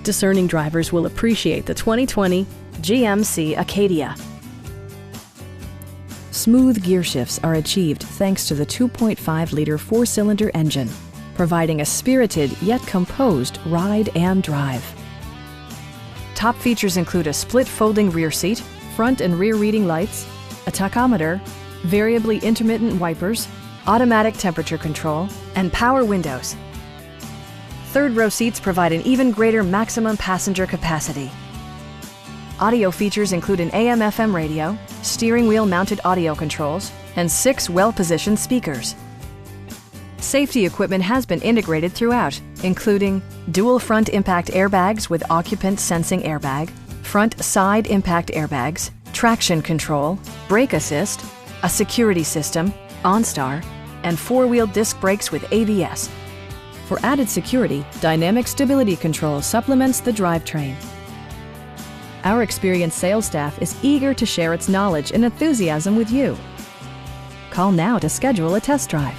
Discerning drivers will appreciate the 2020 GMC Acadia. Smooth gear shifts are achieved thanks to the 2.5-liter four-cylinder engine, providing a spirited yet composed ride and drive. Top features include a split folding rear seat, front and rear reading lights, a tachometer, variably intermittent wipers, automatic temperature control, and power windows. Third row seats provide an even greater maximum passenger capacity. Audio features include an AM/FM radio, steering wheel mounted audio controls, and 6 well-positioned speakers. Safety equipment has been integrated throughout, including dual front impact airbags with occupant sensing airbag, front side impact airbags, traction control, brake assist, a security system, OnStar, and 4-wheel disc brakes with ABS. For added security, dynamic stability control supplements the drivetrain. Our experienced sales staff is eager to share its knowledge and enthusiasm with you. Call now to schedule a test drive.